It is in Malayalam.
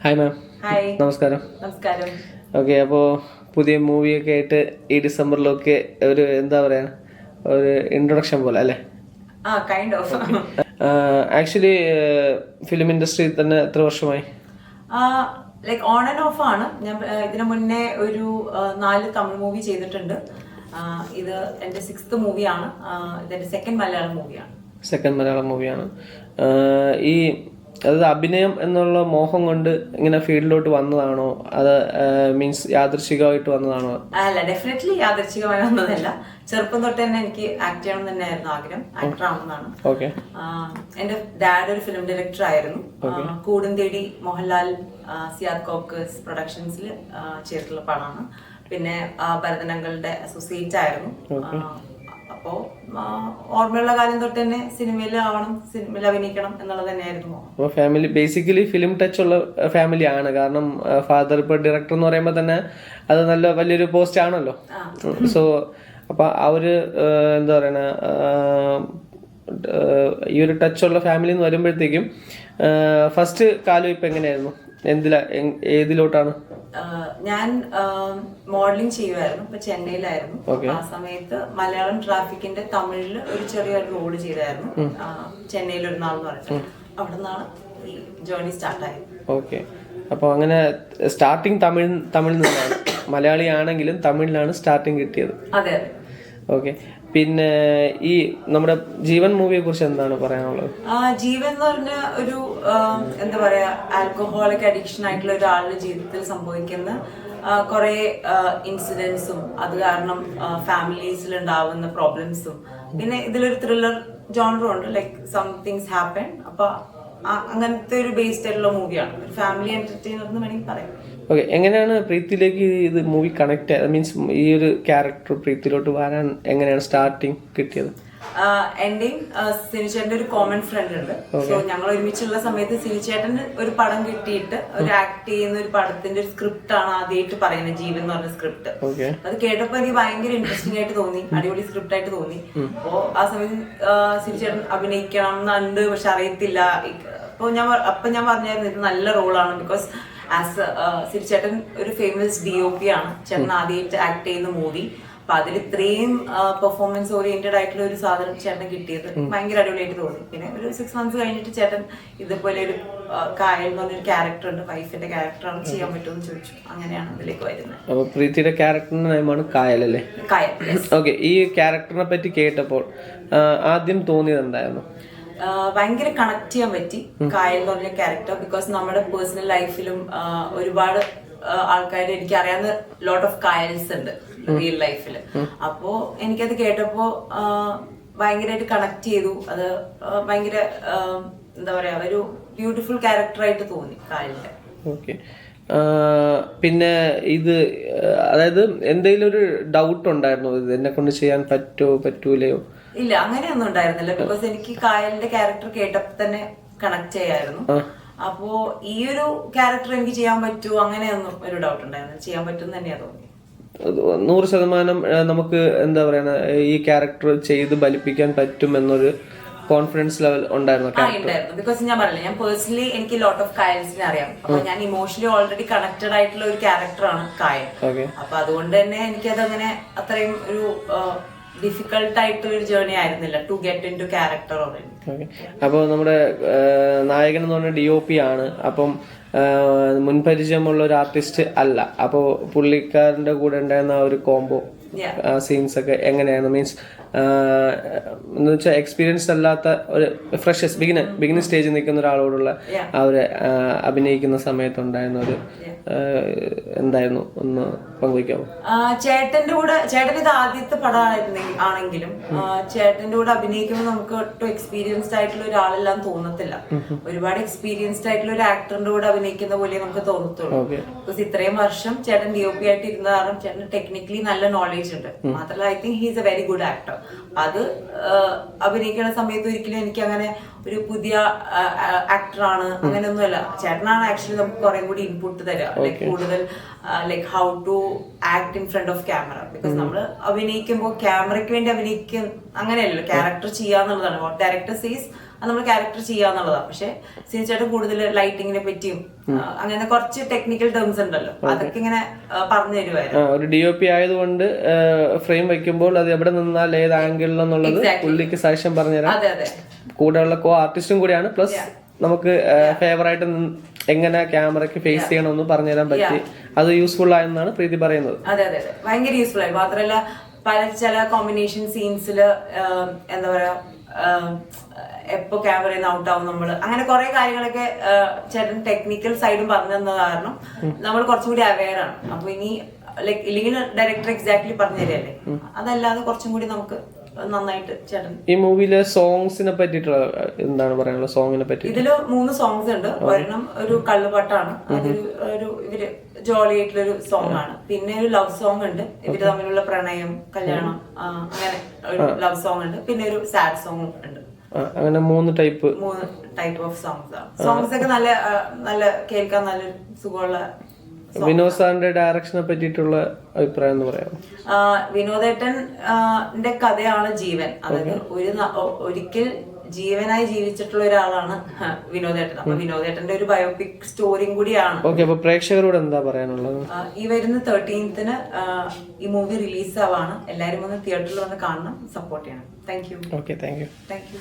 Hi ma'am. ഹായ്. നമസ്കാരം. നമസ്കാരം. ഓക്കെ, അപ്പോൾ പുതിയ മൂവിയൊക്കെ ആയിട്ട് ഈ ഡിസംബറിലൊക്കെ ഒരു എന്താ പറയുക, ഒരു ഇൻട്രൊഡക്ഷൻ പോലെ അല്ലേ? Kind of. Actually film industry തന്നെ എത്ര വർഷമായി? ലൈക്ക് ഓൺ ആൻഡ് ഓഫ് ആണ്. ഞാൻ ഇതിനു മുന്നേ ഒരു 4 തമിഴ് മൂവി ചെയ്തിട്ടുണ്ട്. ഇത് എൻ്റെ 6th മൂവിയാണ്. ഇതെൻ്റെ സെക്കൻഡ് മലയാളം മൂവിയാണ്. സെക്കൻഡ് മലയാളം മൂവിയാണ്. ഈ അതായത് അഭിനയം എന്നുള്ള മോഹം കൊണ്ട് ഇങ്ങനെ ഫീൽഡിലോട്ട് വന്നതാണോ, അത് മീൻസ് യാദൃശികമായിട്ട് വന്നതാണോ? അല്ല, ഡെഫിനറ്റ്ലി യാദൃച്ഛികമായി വന്നതല്ല. ചെറുപ്പം തൊട്ട് തന്നെ എനിക്ക് ആക്ട് ചെയ്യണം എന്ന് തന്നെയായിരുന്നു ആഗ്രഹം. ആക്ടർ ആണെന്നാണ്. ഓക്കെ. എന്റെ ഡാഡ് ഒരു ഫിലിം ഡയറക്ടർ ആയിരുന്നു. കൂടും തേടി മോഹൻലാൽ, സിയാദ് കോക്കസ് പ്രൊഡക്ഷൻസിൽ ചെയ്തിട്ടുള്ള പടമാണ്. പിന്നെ ഭരതനങ്ങളുടെ അസോസിയേറ്റ് ആയിരുന്നു. അപ്പോ ഓർമ്മയുള്ള കാലം തൊട്ട് തന്നെ സിനിമയിൽ ആവണം, സിനിമയിൽ അഭിനയിക്കണം എന്നുള്ളത് തന്നെയായിരുന്നു. അപ്പോൾ ഫാമിലി ബേസിക്കലി ഫിലിം ടച്ച് ഉള്ള ഫാമിലി ആണ്. കാരണം ഫാദർ ഇപ്പോൾ ഡയറക്ടർ എന്ന് പറയുമ്പോൾ തന്നെ അത് നല്ല വലിയൊരു പോസ്റ്റ് ആണല്ലോ. സോ അപ്പൊ ആ ഒരു എന്താ പറയണ, ഈ ഒരു ടച്ചുള്ള ഫാമിലി എന്ന് വരുമ്പോഴത്തേക്കും ഫസ്റ്റ് കാലം ഇപ്പൊ എങ്ങനെയായിരുന്നു? ഏതിലോട്ടാണ്? ഞാൻ മോഡലിംഗ് ചെയ്യുമായിരുന്നു. ഇപ്പൊ ചെന്നൈയിലായിരുന്നു. ആ സമയത്ത് മലയാളം ട്രാഫിക്കിന്റെ തമിഴില് ഒരു ചെറിയ റോള് ചെയ്തായിരുന്നു. ചെന്നൈയിൽ ഒരു നാൾ എന്ന് പറഞ്ഞിട്ട് അവിടെ നിന്നാണ് ഈ ജേർണി സ്റ്റാർട്ടായത്. ഓക്കെ. അപ്പോൾ അങ്ങനെ സ്റ്റാർട്ടിങ് തമിഴിൽ നിന്നാണ്. മലയാളി ആണെങ്കിലും തമിഴിലാണ് സ്റ്റാർട്ടിങ് കിട്ടിയത്. അതെ അതെ. ഓക്കെ. പിന്നെ ഈ നമ്മുടെ ജീവൻ മൂവിയെ കുറിച്ച് എന്താണ് പറയാനുള്ളത്? ജീവൻ എന്ന് പറഞ്ഞ ഒരു എന്താ പറയാ, ആൽക്കഹോളിക് അഡിക്ഷൻ ആയിട്ടുള്ള ഒരാളുടെ ജീവിതത്തിൽ സംഭവിക്കുന്ന കുറെ ഇൻസിഡൻസും അത് കാരണം ഫാമിലീസിൽ ഉണ്ടാവുന്ന പ്രോബ്ലംസും, പിന്നെ ഇതിലൊരു ത്രില്ലർ ജോണറും ഉണ്ട്. Like somethings happen. അപ്പൊ അങ്ങനത്തെ ഒരു ബേസ്ഡ് ആയിട്ടുള്ള മൂവിയാണ്. ഒരു ഫാമിലി എന്റർടൈനർ എന്ന് വേണമെങ്കിൽ പറയാം. ഓക്കെ. എങ്ങനെയാണ് പ്രീതിയിലേക്ക് ഇത് മൂവി കണക്ട് ആയത്? മീൻസ് ഈ ഒരു ക്യാരക്ടർ പ്രീതിയിലോട്ട് വരാൻ എങ്ങനെയാണ് സ്റ്റാർട്ടിങ് കിട്ടിയത്? എന്റെയും സിനിചേട്ടന്റെ ഒരു കോമൺ ഫ്രണ്ട് ഉണ്ട്. സോ ഞങ്ങൾ ഒരുമിച്ചുള്ള സമയത്ത് സിനിചേട്ടന് ഒരു പടം കിട്ടിയിട്ട് ഒരു ആക്ട് ചെയ്യുന്ന ഒരു പടത്തിന്റെ ഒരു സ്ക്രിപ്റ്റ് ആണ് ആദ്യമായിട്ട് പറയുന്നത്, ജീവൻ എന്ന് പറഞ്ഞ സ്ക്രിപ്റ്റ്. അത് കേട്ടപ്പോ എനിക്ക് ഭയങ്കര ഇൻട്രസ്റ്റിംഗ് ആയിട്ട് തോന്നി, അടിപൊളി സ്ക്രിപ്റ്റ് ആയിട്ട് തോന്നി. അപ്പോ ആ സമയത്ത് സിനിചേട്ടൻ അഭിനയിക്കണം എന്നുണ്ട്, പക്ഷെ അറിയത്തില്ല. അപ്പൊ ഞാൻ പറഞ്ഞായിരുന്നു ഇത് നല്ല റോളാണ്. ബിക്കോസ് ആസ് സിരിച്ചേട്ടൻ ഒരു ഫേമസ് DOP ആണ്. ചേട്ടൻ ആദ്യമായിട്ട് ആക്ട് ചെയ്യുന്ന മൂവി. അപ്പൊ അതിൽ ഇത്രയും പെർഫോമൻസ് ഓറിയന്റഡ് ആയിട്ടുള്ള ഒരു സാധനം ചേട്ടൻ കിട്ടിയത് ഭയങ്കര അടിപൊളിയായിട്ട് തോന്നി. പിന്നെ ഒരു 6 months കഴിഞ്ഞിട്ട് ചേട്ടൻ ഇതുപോലെ ഒരു കായൽ എന്ന് പറഞ്ഞൊരു ക്യാരക്ടർ ഉണ്ട്, വൈഫിന്റെ ക്യാരക്ടറാണ്, ചെയ്യാൻ പറ്റുമെന്ന് ചോദിച്ചു. അങ്ങനെയാണ് ഇതിലേക്ക് വരുന്നത്. അപ്പൊ പ്രീതിയുടെ ക്യാരക്ടറിന്റെ നെയിമാണ് കായൽ അല്ലേ? കായൽ. ഓക്കെ. ഈ ക്യാരക്ടറിനെ പറ്റി കേട്ടപ്പോൾ ആദ്യം തോന്നിയത് എന്തായിരുന്നു? ഭയങ്കര കണക്ട് ചെയ്യാൻ പറ്റി കായൽ എന്ന് പറഞ്ഞ ക്യാരക്ടർ. ബിക്കോസ് നമ്മുടെ പേഴ്സണൽ ലൈഫിലും ഒരുപാട് ആൾക്കാർ, എനിക്ക് അറിയാവുന്ന ലോട്ട് ഓഫ് കായൽസ് ഉണ്ട് റിയൽ ലൈഫിൽ. അപ്പോ എനിക്കത് കേട്ടപ്പോ ഭയങ്കരമായിട്ട് കണക്ട് ചെയ്തു. അത് ഭയങ്കര എന്താ പറയാ, ഒരു ബ്യൂട്ടിഫുൾ ക്യാരക്ടറായിട്ട് തോന്നി കായലിന്റെ. ഓക്കെ. പിന്നെ ഇത് അതായത് എന്തെങ്കിലും ഒരു ഡൗട്ട് ഉണ്ടായിരുന്നോ, ഇത് എന്നെ കൊണ്ട് ചെയ്യാൻ പറ്റൂലയോ? ഇല്ല, അങ്ങനെയൊന്നും ഉണ്ടായിരുന്നില്ല. ബിക്കോസ് എനിക്ക് കായലിന്റെ ക്യാരക്ടർ കേട്ടപ്പോ തന്നെ കണക്ട് ചെയ്യായിരുന്നു. അപ്പോ ഈ ഒരു ക്യാരക്ടർ എനിക്ക് ചെയ്യാൻ പറ്റുമോ, അങ്ങനെയൊന്നും ഒരു ഡൗട്ട് ഉണ്ടായിരുന്നു. ചെയ്യാൻ പറ്റും തന്നെയാ തോന്നി. 100% നമുക്ക് എന്താ പറയുക, ഈ ക്യാരക്ടർ ചെയ്ത് ഫലിപ്പിക്കാൻ പറ്റും എന്നൊരു കോൺഫിഡൻസ് ലെവൽ ഉണ്ടായിരുന്നു. ബിക്കോസ് ഞാൻ പറഞ്ഞില്ല, ഞാൻ പേഴ്സണലി എനിക്ക് ലോട്ട് ഓഫ് കായൽസിനെ അറിയാം. അപ്പൊ ഞാൻ ഇമോഷണലി ഓൾറെഡി കണക്റ്റഡ് ആയിട്ടുള്ള ഒരു ക്യാരക്ടറാണ് കായൽ. അപ്പൊ അതുകൊണ്ട് തന്നെ എനിക്കത് അങ്ങനെ അത്രയും ഒരു ഡിഫിക്കൽട്ട് ആയിട്ടുള്ള ഒരു ജേർണി ആയിരുന്നില്ല to get in to character already. അപ്പോൾ നമ്മുടെ നായകൻ എന്ന് പറഞ്ഞ DOP ആണ്. അപ്പം മുൻപരിചയമുള്ള ഒരു ആർട്ടിസ്റ്റ് അല്ല. അപ്പോൾ പുള്ളിക്കാരന്റെ കൂടെ ഉണ്ടായിരുന്ന ആ ഒരു കോംബോ സീൻസ് ഒക്കെ എങ്ങനെയാണ്? മീൻസ് എന്ന് വെച്ചാൽ എക്സ്പീരിയൻസ് അല്ലാത്ത ഒരു ഫ്രഷസ് ബിഗിനർ സ്റ്റേജിൽ നിൽക്കുന്ന ഒരാളോടുള്ള ആ ഒരു അഭിനയിക്കുന്ന സമയത്തുണ്ടായിരുന്ന ഒരു എന്തായിരുന്നു, ഒന്ന് പങ്കുവയ്ക്കാമോ? ചേട്ടന്റെ ഇത് ആദ്യത്തെ പടം ആണെങ്കിലും ചേട്ടന്റെ കൂടെ അഭിനയിക്കുമ്പോൾ നമുക്ക് ഒട്ടും എക്സ്പീരിയൻസ്ഡ് ആയിട്ടുള്ള ഒരാളെല്ലാം തോന്നത്തില്ല. ഒരുപാട് എക്സ്പീരിയൻസ്ഡ് ആയിട്ടുള്ള ഒരു ആക്ടറിന്റെ കൂടെ അഭിനയിക്കുന്ന പോലെ നമുക്ക് തോന്നത്തുള്ളൂ. ബിക്കോസ് ഇത്രയും വർഷം ചേട്ടൻ DOP ആയിട്ട് ഇരുന്ന കാരണം ചേട്ടൻ ടെക്നിക്കലി നല്ല നോളേജ് ഉണ്ട്. മാത്രമല്ല I think he's A very good actor. അത് അഭിനയിക്കുന്ന സമയത്ത് ഒരിക്കലും എനിക്ക് അങ്ങനെ ഒരു പുതിയ ആക്ടറാണ് അങ്ങനെയൊന്നുമല്ല. ചേട്ടനാണ് ആക്ച്വലി നമുക്ക് കുറെ കൂടി ഇൻപുട്ട് തരിക, ലൈക്ക് കൂടുതൽ like how to act in front of camera. Because നമ്മൾ അഭിനയിക്കുമ്പോൾ ക്യാമറയ്ക്ക് വേണ്ടി അഭിനയിക്കും അങ്ങനെയല്ലല്ലോ, ക്യാരക്ടർ ചെയ്യാന്നുള്ളതാണ്. വാട്ട് ഡയറക്ടർ സീസ് അത് നമ്മൾ ക്യാരക്ടർ ചെയ്യാന്നുള്ളതാണ്. പക്ഷെ സിനിച്ചേട്ടൻ കൂടുതൽ ലൈറ്റിങ്ങിനെ പറ്റിയും അങ്ങനെ കുറച്ച് ടെക്നിക്കൽ ടേംസ് ഉണ്ടല്ലോ, അതൊക്കെ ഇങ്ങനെ പറഞ്ഞു തരുമായിരുന്നു. ഒരു DOP ആയതുകൊണ്ട് ഫ്രെയിം വെക്കുമ്പോൾ അത് എവിടെ നിന്നാൽ ഏത് ആംഗിളിലെന്നുള്ളത് പുള്ളിക്ക് സജഷൻ പറഞ്ഞുതരാം. അതെ അതെ, കൂടെയുള്ള ആർട്ടിസ്റ്റും കൂടിയാണ്. പ്ലസ് നമുക്ക് ഫേവറായിട്ട് എങ്ങനെ ക്യാമറയ്ക്ക് ഫേസ് ചെയ്യണമെന്ന് പറഞ്ഞുതരാൻ പറ്റി. അത് യൂസ്ഫുൾ ആയെന്നാണ് പ്രീതി പറയുന്നത്. അതെ അതെ അതെ, ഭയങ്കര യൂസ്ഫുൾ ആയി. മാത്രമല്ല ചില കോമ്പിനേഷൻ സീൻസില് എന്താ പറയാ, എപ്പോ ക്യാമറയിൽ നിന്ന് ഔട്ട് ആവും നമ്മള്, അങ്ങനെ കുറെ കാര്യങ്ങളൊക്കെ ചേട്ടൻ ടെക്നിക്കൽ സൈഡും പറഞ്ഞു തന്നത് കാരണം നമ്മൾ കുറച്ചും കൂടി അവെയർ ആണ്. അപ്പൊ ഇനി ലൈക് ഇല്ലെങ്കിൽ ഡയറക്ടർ എക്സാക്ട്ലി പറഞ്ഞു തരല്ലേ, അതല്ലാതെ കുറച്ചും കൂടി നമുക്ക് നന്നായിട്ട് ചേട്ടൻ. ഈ മൂവിയിലെ സോങ്സിനെ പറ്റിയിട്ടുള്ള എന്താണ് പറയാനുള്ളത്? സോങ്ങിനെ പറ്റി ഇതില് 3 സോങ്സ് ഉണ്ട്. ഒരെണ്ണം ഒരു കള്ളുപാട്ടാണ്, അതൊരു ഇവര് ജോളി ആയിട്ടുള്ളൊരു സോങ് ആണ്. പിന്നെ ഒരു ലവ് സോങ് ഉണ്ട്, ഇവര് തമ്മിലുള്ള പ്രണയം, കല്യാണം, അങ്ങനെ ഒരു ലവ് സോങ് ഉണ്ട്. പിന്നെ ഒരു സാഡ് സോങ് ഉണ്ട്. അങ്ങനെ 3 ടൈപ്പ് ഓഫ് സോങ്സ് ആണ്. സോങ്സ് ഒക്കെ നല്ല നല്ല കേൾക്കാൻ നല്ല സുഖമുള്ള. വിനോദ് സാറിന്റെ ഡയറക്ഷനെ പറ്റിയിട്ടുള്ള അഭിപ്രായം എന്ന് പറയാം. വിനോദേട്ടന്റെ കഥയാണ് ജീവൻ. അതായത് ഒരിക്കൽ ജീവനായി ജീവിച്ചിട്ടുള്ള ഒരാളാണ് വിനോദേട്ടൻ. അപ്പൊ വിനോദേട്ടന്റെ ഒരു ബയോപിക് സ്റ്റോറിയും കൂടിയാണ്. അപ്പൊ പ്രേക്ഷകരോട് എന്താ പറയാനുള്ളത്? ഈ വരുന്ന 13th ഈ മൂവി റിലീസ് ആവാണ്. എല്ലാരും ഒന്ന് തിയേറ്ററിൽ വന്ന് കാണണം, സപ്പോർട്ട് ചെയ്യണം. Thank you. Thank you.